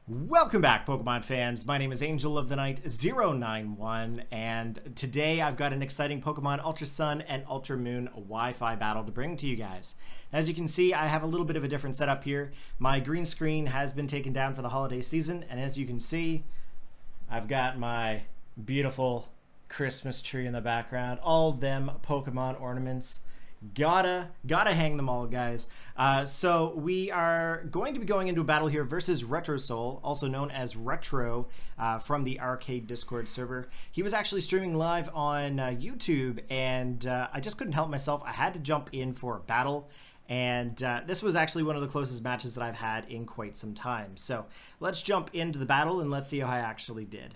Welcome back, Pokemon fans. My name is Angel of the Night 091, and today I've got an exciting Pokemon Ultra Sun and Ultra Moon Wi-Fi battle to bring to you guys. As you can see, I have a little bit of a different setup here. My green screen has been taken down for the holiday season, and as you can see, I've got my beautiful Christmas tree in the background. All them Pokemon ornaments. Gotta hang them all, guys. So we are going to be going into a battle here versus Retrosol, also known as Retro, from the Arcade Discord server. He was actually streaming live on YouTube, and I just couldn't help myself. I had to jump in for a battle, and this was actually one of the closest matches that I've had in quite some time. So let's jump into the battle and let's see how I actually did.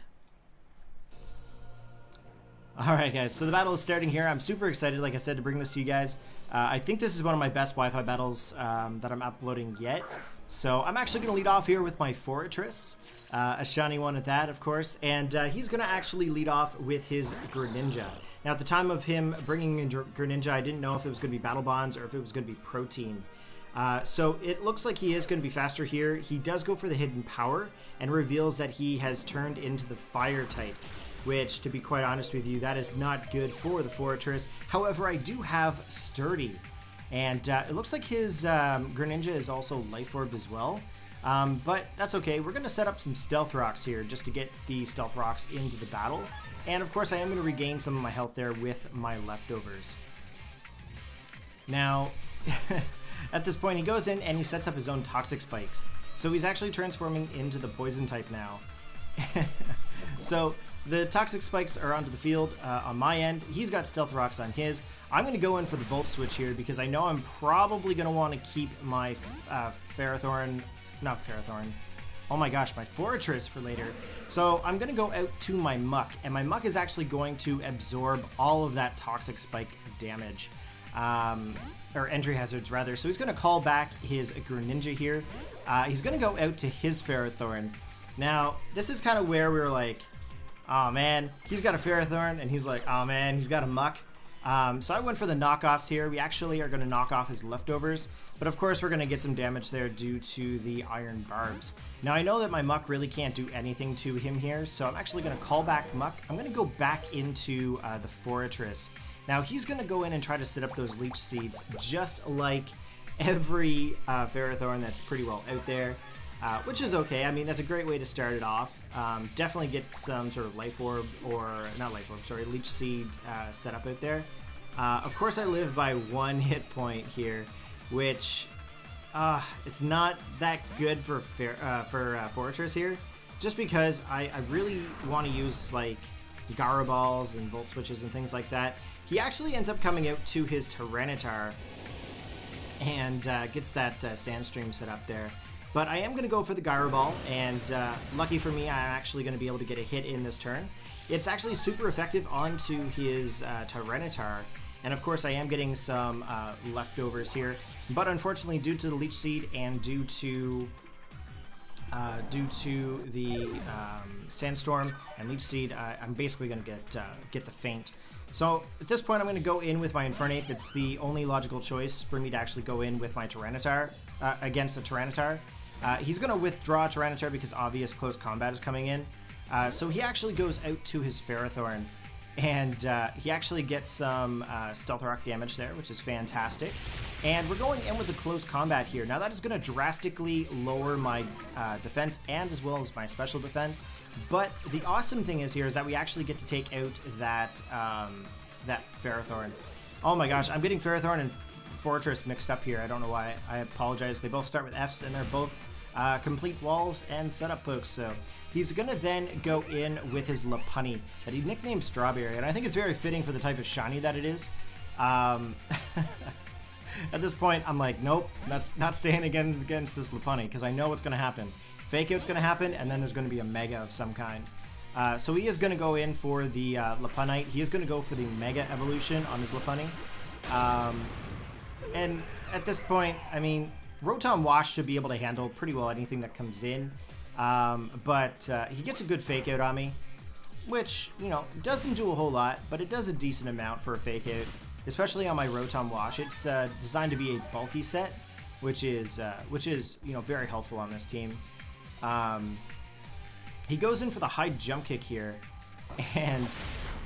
Alright guys, so the battle is starting here. I'm super excited, like I said, to bring this to you guys. I think this is one of my best Wi-Fi battles that I'm uploading yet. So I'm actually going to lead off here with my Fortress, a shiny one at that, of course. And he's going to actually lead off with his Greninja. Now at the time of him bringing in Greninja, I didn't know if it was going to be Battle Bonds or if it was going to be Protein. So it looks like he is going to be faster here. He does go for the Hidden Power and reveals that he has turned into the Fire type, which, to be quite honest with you, that is not good for the Fortress. However, I do have Sturdy, and it looks like his Greninja is also Life Orb as well, but that's okay. We're going to set up some Stealth Rocks here just to get the Stealth Rocks into the battle, and of course I am going to regain some of my health there with my leftovers. Now, at this point he goes in and he sets up his own Toxic Spikes, so he's actually transforming into the Poison type now. So the Toxic Spikes are onto the field on my end. He's got Stealth Rocks on his. I'm going to go in for the Volt Switch here because I know I'm probably going to want to keep my oh my gosh, my Fortress for later. So I'm going to go out to my Muck, and my Muck is actually going to absorb all of that Toxic Spike damage. Or entry hazards rather. So he's going to call back his Greninja here. He's going to go out to his Ferrothorn. Now, this is kind of where we were like, oh man, he's got a Ferrothorn, and he's like, oh man, he's got a Muck. So I went for the knockoffs here. We actually are going to knock off his leftovers, but of course we're going to get some damage there due to the Iron Barbs. Now I know that my Muck really can't do anything to him here, so I'm actually going to call back Muck. I'm going to go back into the Fortress. Now he's going to go in and try to set up those Leech Seeds, just like every Ferrothorn that's pretty well out there. Which is okay. I mean, that's a great way to start it off. Definitely get some sort of Life Orb, or not Life Orb, sorry, Leech Seed set up out there. Of course, I live by 1 hit point here, which it's not that good for Fortress here, just because I really want to use like Gara Balls and Volt Switches and things like that. He actually ends up coming out to his Tyranitar and gets that Sandstream set up there. But I am going to go for the Gyro Ball, and lucky for me, I'm actually going to be able to get a hit in this turn. It's actually super effective onto his Tyranitar, and of course I am getting some leftovers here. But unfortunately, due to the Leech Seed and due to the Sandstorm and Leech Seed, I'm basically going to get the Feint. So at this point, I'm going to go in with my Infernape. It's the only logical choice for me to actually go in with my Tyranitar against a Tyranitar. He's going to withdraw Tyranitar because obvious close combat is coming in. So he actually goes out to his Ferrothorn, and he actually gets some Stealth Rock damage there, which is fantastic. And we're going in with the close combat here. Now that is going to drastically lower my defense and as well as my special defense. But the awesome thing is here is that we actually get to take out that that Ferrothorn. Oh my gosh, I'm getting Ferrothorn and Fortress mixed up here. I don't know why. I apologize. They both start with F's, and they're both complete walls and setup pokes. So he's going to then go in with his Lopunny that he nicknamed Strawberry, and I think it's very fitting for the type of shiny that it is. At this point, I'm like, nope, that's not staying against this Lopunny, because I know what's going to happen. Fake Out's going to happen, and then there's going to be a Mega of some kind. So he is going to go in for the Lopunite. He is going to go for the Mega Evolution on his Lopunny. And at this point, I mean, Rotom Wash should be able to handle pretty well anything that comes in. But he gets a good Fake Out on me, which, you know, doesn't do a whole lot, but it does a decent amount for a Fake Out, especially on my Rotom Wash. It's designed to be a bulky set, which is you know, very helpful on this team. He goes in for the high jump kick here, and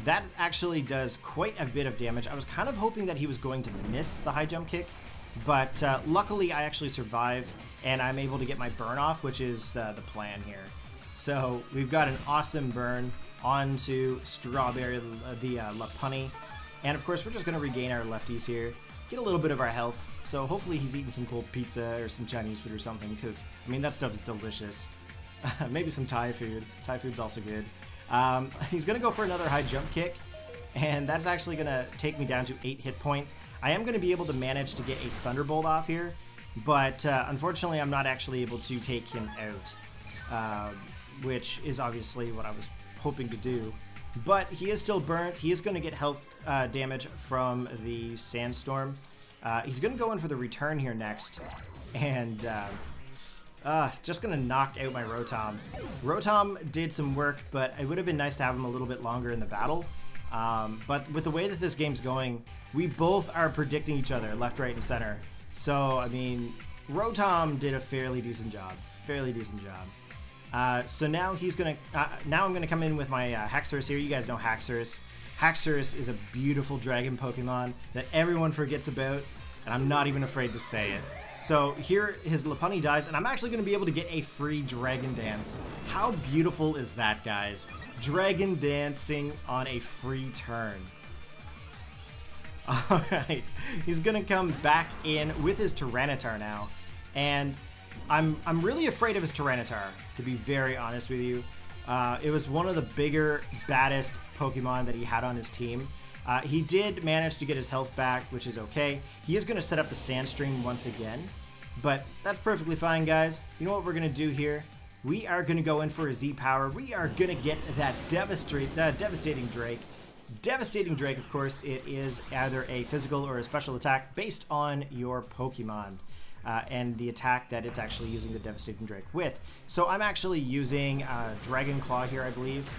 that actually does quite a bit of damage. I was kind of hoping that he was going to miss the high jump kick, but luckily I actually survive, and I'm able to get my burn off, which is the plan here. So we've got an awesome burn onto Strawberry, the Lopunny, and of course we're just going to regain our lefties here, get a little bit of our health. So hopefully he's eating some cold pizza or some Chinese food or something, because I mean that stuff is delicious. Maybe some Thai food. Thai food's also good. He's going to go for another high jump kick, and that's actually going to take me down to 8 hit points. I am going to be able to manage to get a Thunderbolt off here, but unfortunately I'm not actually able to take him out, which is obviously what I was hoping to do. But he is still burnt. He is going to get health damage from the Sandstorm. He's going to go in for the return here next, and just going to knock out my Rotom. Rotom did some work, but it would have been nice to have him a little bit longer in the battle. But with the way that this game's going, we both are predicting each other left, right, and center. So, I mean, Rotom did a fairly decent job. So now he's going to... now I'm going to come in with my Haxorus here. You guys know Haxorus. Haxorus is a beautiful dragon Pokemon that everyone forgets about, and I'm not even afraid to say it. So here his Lopunny dies, and I'm actually going to be able to get a free Dragon Dance. How beautiful is that, guys? Dragon Dancing on a free turn. Alright, he's going to come back in with his Tyranitar now, and I'm really afraid of his Tyranitar, to be very honest with you. It was one of the bigger, baddest Pokemon that he had on his team. He did manage to get his health back, which is okay. He is going to set up the Sandstream once again, but that's perfectly fine, guys. You know what we're going to do here? We are going to go in for a Z-Power. We are going to get that Devastating Drake. Devastating Drake, of course, it is either a physical or a special attack based on your Pokemon. And the attack that it's actually using the Devastating Drake with. So I'm actually using Dragon Claw here, I believe.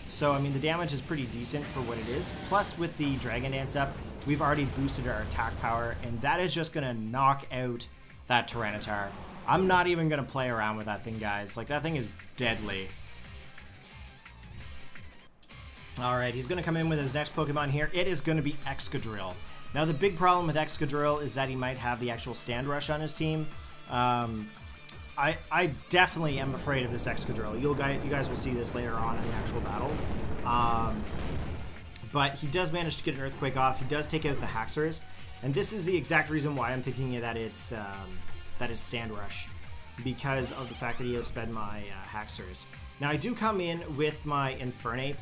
So, I mean, the damage is pretty decent for what it is. Plus, with the Dragon Dance up, we've already boosted our attack power, and that is just going to knock out that Tyranitar. I'm not even going to play around with that thing, guys. Like, that thing is deadly. Alright, he's going to come in with his next Pokemon here. It is going to be Excadrill. Now, the big problem with Excadrill is that he might have the actual Sand Rush on his team. I definitely am afraid of this Excadrill. You guys will see this later on in the actual battle. But he does manage to get an Earthquake off. He does take out the Haxorus. And this is the exact reason why I'm thinking that it's Sand Rush, because of the fact that he outsped my Haxorus. Now, I do come in with my Infernape,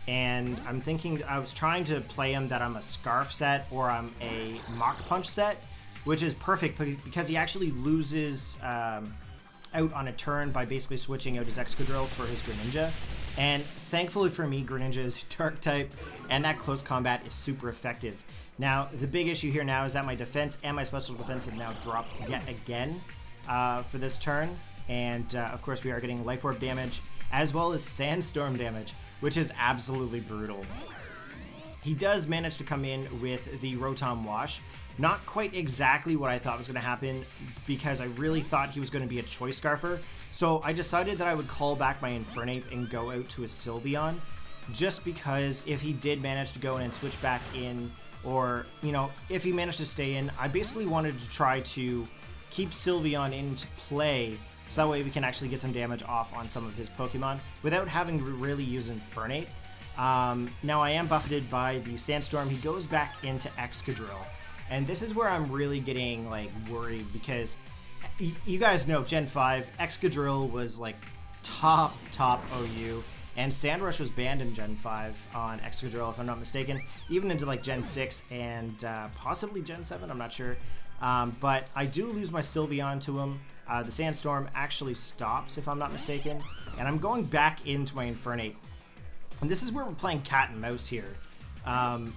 and I'm thinking, I was trying to play him that I'm a Scarf set or I'm a Mach Punch set, which is perfect because he actually loses out on a turn by basically switching out his Excadrill for his Greninja. And thankfully for me, Greninja is Dark type, and that close combat is super effective. Now, the big issue here now is that my defense and my special defense have now dropped yet again for this turn. And of course, we are getting Life Orb damage as well as Sandstorm damage, which is absolutely brutal. He does manage to come in with the Rotom Wash. Not quite exactly what I thought was going to happen, because I really thought he was going to be a Choice Scarfer. So I decided that I would call back my Infernape and go out to a Sylveon, just because if he did manage to go in and switch back in, or, you know, if he managed to stay in, I basically wanted to try to keep Sylveon into play, so that way we can actually get some damage off on some of his Pokemon without having to really use Infernape. Now I am buffeted by the Sandstorm. He goes back into Excadrill. And this is where I'm really getting, like, worried, because you guys know Gen 5, Excadrill was, like, top OU. And Sand Rush was banned in Gen 5 on Excadrill, if I'm not mistaken. Even into, like, Gen 6 and possibly Gen 7, I'm not sure. But I do lose my Sylveon to him. The Sandstorm actually stops, if I'm not mistaken. And I'm going back into my Infernape. And this is where we're playing cat and mouse here.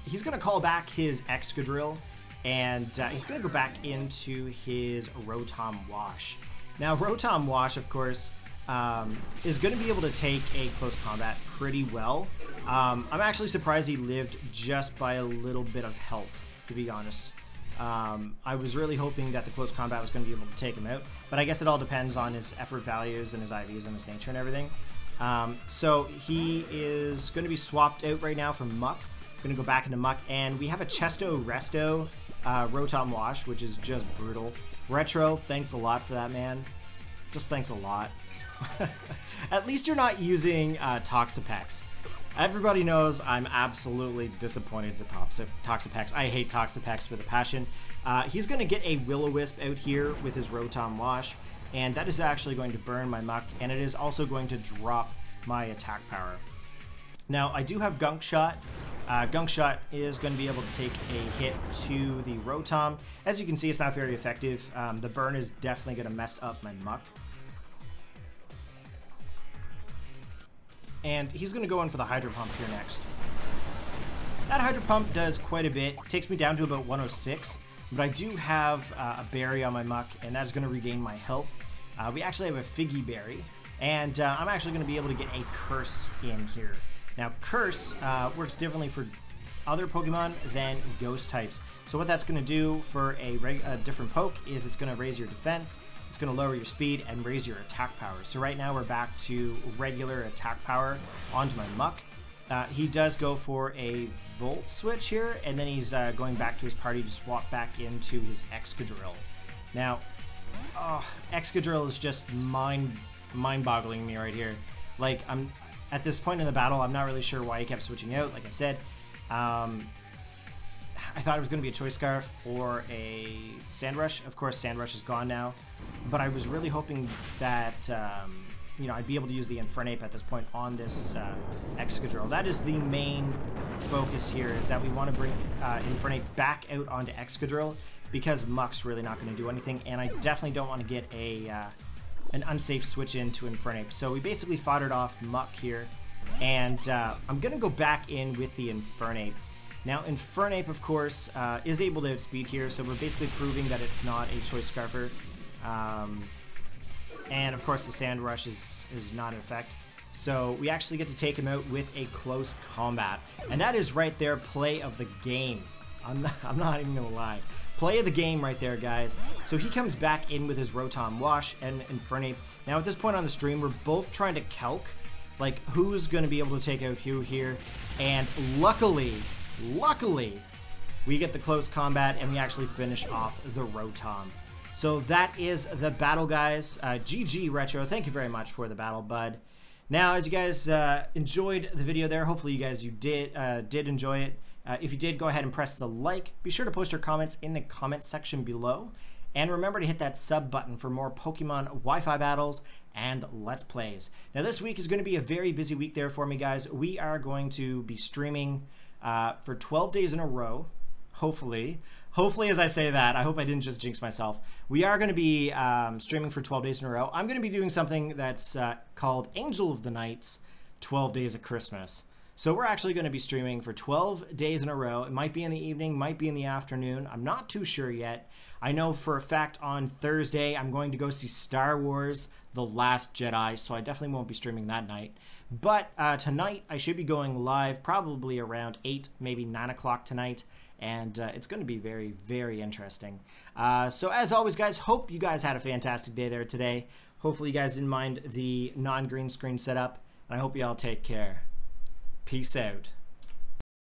He's going to call back his Excadrill, and he's going to go back into his Rotom Wash. Now, Rotom Wash, of course, is going to be able to take a close combat pretty well. I'm actually surprised he lived just by a little bit of health, to be honest. I was really hoping that the close combat was going to be able to take him out, but I guess it all depends on his effort values and his IVs and his nature and everything. So he is going to be swapped out right now for Muck. Going to go back into Muck, and we have a Chesto Resto Rotom Wash, which is just brutal. Retro, thanks a lot for that, man. Just thanks a lot. At least you're not using Toxapex. Everybody knows I'm absolutely disappointed with Toxapex. I hate Toxapex with a passion. He's going to get a Will-O-Wisp out here with his Rotom Wash, and that is actually going to burn my Muck, and it is also going to drop my attack power. Now, I do have Gunk Shot. Gunk Shot is going to be able to take a hit to the Rotom. As you can see, it's not very effective. The burn is definitely going to mess up my Muck. And he's going to go in for the Hydro Pump here next. That Hydro Pump does quite a bit. It takes me down to about 106. But I do have a berry on my Muck, and that is going to regain my health. We actually have a Figgy Berry. And I'm actually going to be able to get a Curse in here. Now, Curse works differently for other Pokemon than Ghost types. So what that's going to do for a different poke is it's going to raise your defense, it's going to lower your speed, and raise your attack power. So right now we're back to regular attack power onto my Muck. He does go for a Volt Switch here, and then he's going back to his party to swap back into his Excadrill. Now, Excadrill is just mind-boggling me right here. Like, at this point in the battle, I'm not really sure why he kept switching out. Like I said, I thought it was going to be a Choice Scarf or a Sand Rush. Of course, Sand Rush is gone now, but I was really hoping that you know, I'd be able to use the Infernape at this point on this Excadrill. That is the main focus here, is that we want to bring Infernape back out onto Excadrill, because Muck's really not going to do anything, and I definitely don't want to get an unsafe switch into Infernape. So we basically foddered off Muck here, and I'm going to go back in with the Infernape. Now, Infernape, of course, is able to outspeed here, so we're basically proving that it's not a Choice Scarfer. And, of course, the Sand Rush is not in effect. So we actually get to take him out with a close combat. And that is right there, play of the game. I'm not even going to lie. Play of the game right there, guys. So he comes back in with his Rotom Wash and Infernape. Now, at this point on the stream, we're both trying to calc, like, who's going to be able to take out who here. And luckily, we get the close combat, and we actually finish off the Rotom. So that is the battle, guys. GG Retro, thank you very much for the battle, bud. Now, as you guys enjoyed the video there, hopefully you guys did enjoy it. If you did, go ahead and press the like. Be sure to post your comments in the comment section below. And remember to hit that sub button for more Pokemon Wi-Fi battles and Let's Plays. Now, this week is going to be a very busy week there for me, guys. We are going to be streaming for 12 days in a row, hopefully. Hopefully, as I say that, I hope I didn't just jinx myself. We are going to be streaming for 12 days in a row. I'm going to be doing something that's called Angel of the Night's 12 Days of Christmas. So we're actually going to be streaming for 12 days in a row. It might be in the evening, might be in the afternoon. I'm not too sure yet. I know for a fact on Thursday I'm going to go see Star Wars The Last Jedi, so I definitely won't be streaming that night. But tonight I should be going live probably around 8, maybe 9 o'clock tonight. And it's going to be very, very interesting. So as always, guys, hope you guys had a fantastic day there today. Hopefully you guys didn't mind the non-green screen setup. And I hope you all take care. Peace out.